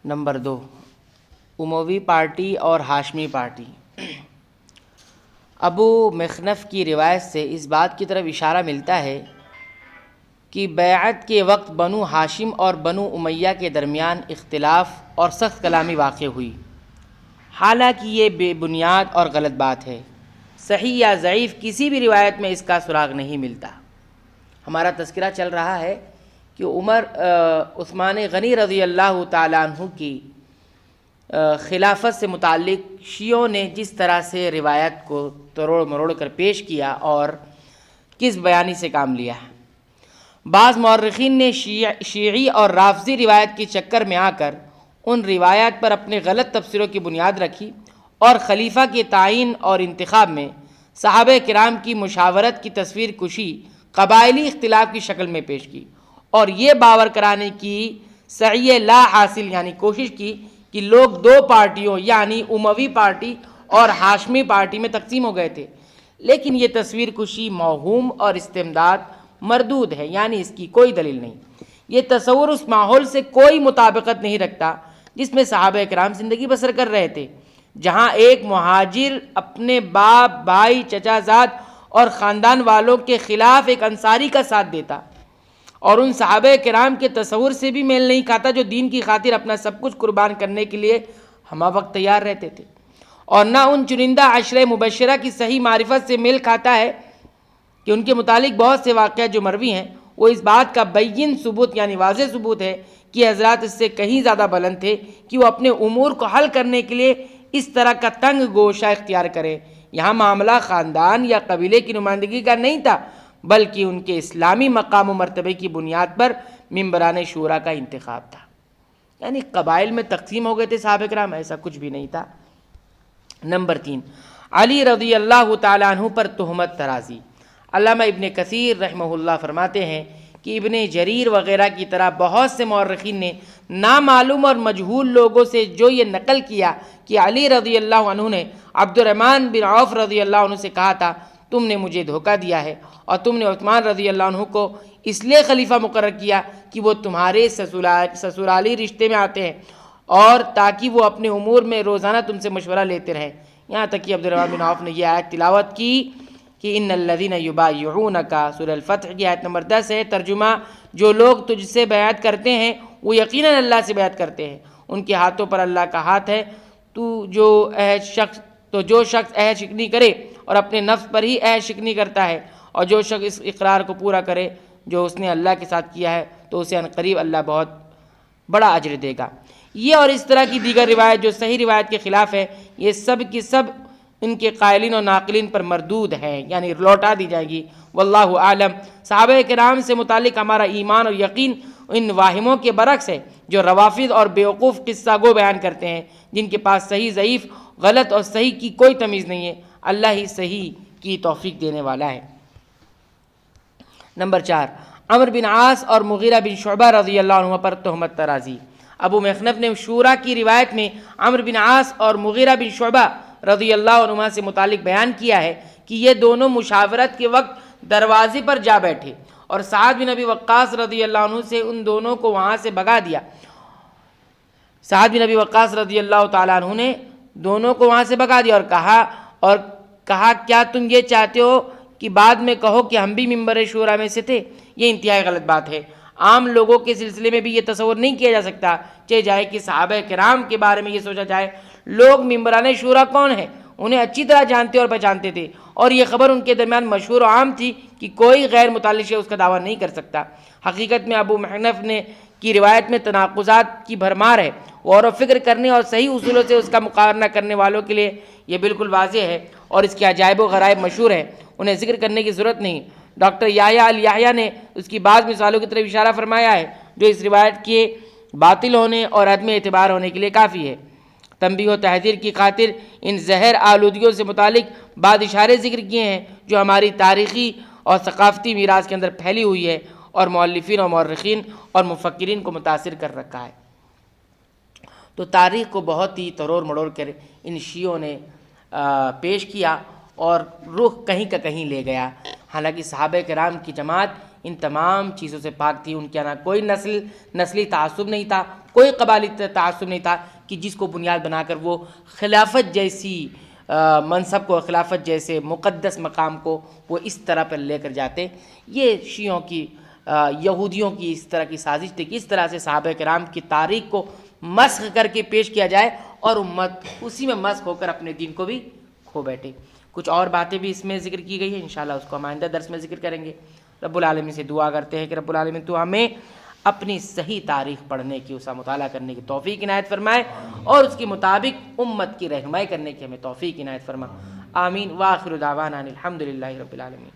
Number 2، اموی party اور Hashmi party. ابو مخنف کی روایت سے اس بات کی طرف اشارہ ملتا ہے کہ بیعت کے وقت بنو ہاشم اور بنو امیہ کے درمیان اختلاف اور سخت کلامی واقع ہوئی، حالانکہ یہ بے بنیاد اور غلط بات ہے۔ صحیح یا ضعیف کسی بھی روایت میں اس کا سراغ نہیں ملتا۔ ہمارا تذکرہ چل رہا ہے کہ عثمان غنی رضی اللہ تعالیٰ عنہ کی خلافت سے متعلق شیعوں نے جس طرح سے روایت کو تروڑ مروڑ کر پیش کیا اور کس بیانی سے کام لیا ہے۔ بعض مورخین نے شیعی اور رافضی روایت کے چکر میں آ کر ان روایات پر اپنے غلط تفسیروں کی بنیاد رکھی اور خلیفہ کے تعین اور انتخاب میں صحابہ کرام کی مشاورت کی تصویر کشی قبائلی اختلاف کی شکل میں پیش کی، اور یہ باور کرانے کی سعی لا حاصل یعنی کوشش کی کہ لوگ دو پارٹیوں یعنی اموی پارٹی اور ہاشمی پارٹی میں تقسیم ہو گئے تھے، لیکن یہ تصویر کشی موہوم اور استمداد مردود ہے، یعنی اس کی کوئی دلیل نہیں۔ یہ تصور اس ماحول سے کوئی مطابقت نہیں رکھتا جس میں صحابہ کرام زندگی بسر کر رہے تھے، جہاں ایک مہاجر اپنے باپ، بھائی، چچا زاد اور خاندان والوں کے خلاف ایک انصاری کا ساتھ دیتا، اور ان صحابہ کرام کے تصور سے بھی میل نہیں کھاتا جو دین کی خاطر اپنا سب کچھ قربان کرنے کے لیے ہمہ وقت تیار رہتے تھے، اور نہ ان چنندہ عشرہ مبشرہ کی صحیح معرفت سے میل کھاتا ہے کہ ان کے متعلق بہت سے واقعات جو مروی ہیں وہ اس بات کا بین ثبوت یعنی واضح ثبوت ہے کہ حضرات اس سے کہیں زیادہ بلند تھے کہ وہ اپنے امور کو حل کرنے کے لیے اس طرح کا تنگ گوشہ اختیار کریں۔ یہاں معاملہ خاندان یا قبیلے کی نمائندگی کا نہیں تھا، بلکہ ان کے اسلامی مقام و مرتبے کی بنیاد پر ممبران شورا کا انتخاب تھا۔ یعنی قبائل میں تقسیم ہو گئے تھے صحابہ کرام، ایسا کچھ بھی نہیں تھا۔ نمبر 3، علی رضی اللہ تعالیٰ عنہ پر تہمت ترازی۔ علامہ ابن کثیر رحمہ اللہ فرماتے ہیں کہ ابن جریر وغیرہ کی طرح بہت سے مورخین نے نامعلوم اور مجہول لوگوں سے جو یہ نقل کیا کہ علی رضی اللہ عنہ نے عبد الرحمن بن عوف رضی اللہ عنہ سے کہا تھا تم نے مجھے دھوکہ دیا ہے اور تم نے عثمان رضی اللہ عنہ کو اس لیے خلیفہ مقرر کیا کہ وہ تمہارے سسرالی رشتے میں آتے ہیں اور تاکہ وہ اپنے امور میں روزانہ تم سے مشورہ لیتے رہیں، یہاں تک کہ عبد الرحمن بن عوف نے یہ آیت تلاوت کی کہ ان الذین یبایعونک، سورہ الفتح کی آیت نمبر 10 ہے۔ ترجمہ، جو لوگ تجھ سے بیعت کرتے ہیں وہ یقیناً اللہ سے بیعت کرتے ہیں، ان کے ہاتھوں پر اللہ کا ہاتھ ہے۔ جو شخص عہد شکنی کرے اور اپنے نفس پر ہی عہد شکنی کرتا ہے، اور جو شخص اس اقرار کو پورا کرے جو اس نے اللہ کے ساتھ کیا ہے، تو اسے عنقریب اللہ بہت بڑا اجر دے گا۔ یہ اور اس طرح کی دیگر روایت جو صحیح روایت کے خلاف ہے، یہ سب کی سب ان کے قائلین اور ناقلین پر مردود ہیں، یعنی لوٹا دی جائے گی۔ واللہ اعلم۔ صحابہ کرام سے متعلق ہمارا ایمان اور یقین ان واہموں کے برعکس ہے جو روافض اور بیوقوف قصہ گو بیان کرتے ہیں، جن کے پاس صحیح، ضعیف، غلط اور صحیح کی کوئی تمیز نہیں ہے۔ اللہ ہی صحیح کی توفیق دینے والا ہے۔ نمبر 4، عمرو بن عاص اور مغیرہ بن شعبہ رضی اللہ عنہ پر تہمت ترازی۔ ابو مخنف نے شورا کی روایت میں عمرو بن عاص اور مغیرہ بن شعبہ رضی اللہ عنہ سے متعلق بیان کیا ہے کہ یہ دونوں مشاورت کے وقت دروازے پر جا بیٹھے اور سعد بن ابی وقاص رضی اللہ عنہ سے ان دونوں کو وہاں سے بھگا دیا۔ سعد بن ابی وقاص رضی اللہ تعالیٰ عنہ نے دونوں کو وہاں سے بھگا دیا اور کہا کیا تم یہ چاہتے ہو کہ بعد میں کہو کہ ہم بھی ممبر شورا میں سے تھے؟ یہ انتہائی غلط بات ہے۔ عام لوگوں کے سلسلے میں بھی یہ تصور نہیں کیا جا سکتا چاہے جائے کہ صحابہ کرام کے بارے میں یہ سوچا جائے۔ لوگ ممبران شورا کون ہیں انہیں اچھی طرح جانتے اور پہچانتے تھے، اور یہ خبر ان کے درمیان مشہور و عام تھی کہ کوئی غیر متعلق اس کا دعویٰ نہیں کر سکتا۔ حقیقت میں ابو محنف کی روایت میں تناقضات کی بھرمار ہے۔ غور و فکر کرنے اور صحیح اصولوں سے اس کا مقارنہ کرنے والوں کے لیے یہ بالکل واضح ہے، اور اس کے عجائب و غرائب مشہور ہیں، انہیں ذکر کرنے کی ضرورت نہیں۔ ڈاکٹر یحییٰ الیحییٰ نے اس کی بعض مثالوں کی طرف اشارہ فرمایا ہے جو اس روایت کے باطل ہونے اور عدم اعتبار ہونے کے لیے کافی ہے۔ تنبیہ و تحذیر کی خاطر ان زہر آلودگیوں سے متعلق بعض اشارے ذکر کیے ہیں جو ہماری تاریخی اور ثقافتی میراث کے اندر پھیلی ہوئی ہے اور مؤلفین اور مورخین اور مفکرین کو متاثر کر رکھا ہے۔ تو تاریخ کو بہت ہی تروڑ مڑوڑ کر ان شیعوں نے پیش کیا اور رخ کہیں کا کہیں لے گیا، حالانکہ صحابہ کرام کی جماعت ان تمام چیزوں سے پاک تھی. ان کے یہاں کوئی نسلی تعصب نہیں تھا, کوئی قبالی تعصب نہیں تھا کہ جس کو بنیاد بنا کر وہ خلافت جیسی منصب کو, خلافت جیسے مقدس مقام کو وہ اس طرح پر لے کر جاتے. یہ شیعوں کی یہودیوں کی اس طرح کی سازش تھی کہ اس طرح سے صحابہ کرام کی تاریخ کو مسخ کر کے پیش کیا جائے اور امت اسی میں مسخ ہو کر اپنے دین کو بھی کھو بیٹھے. کچھ اور باتیں بھی اس میں ذکر کی گئی ہیں, انشاءاللہ اس کو ہم آئندہ درس میں ذکر کریں گے. رب العالمین سے دعا کرتے ہیں کہ رب العالمین تو ہمیں اپنی صحیح تاریخ پڑھنے کی, اسا مطالعہ کرنے کی توفیق عنایت فرمائے اور اس کے مطابق امت کی رہنمائی کرنے کی ہمیں توفیق عنایت فرما. آمین. وآخر دعوانا الحمدللہ رب العالمین.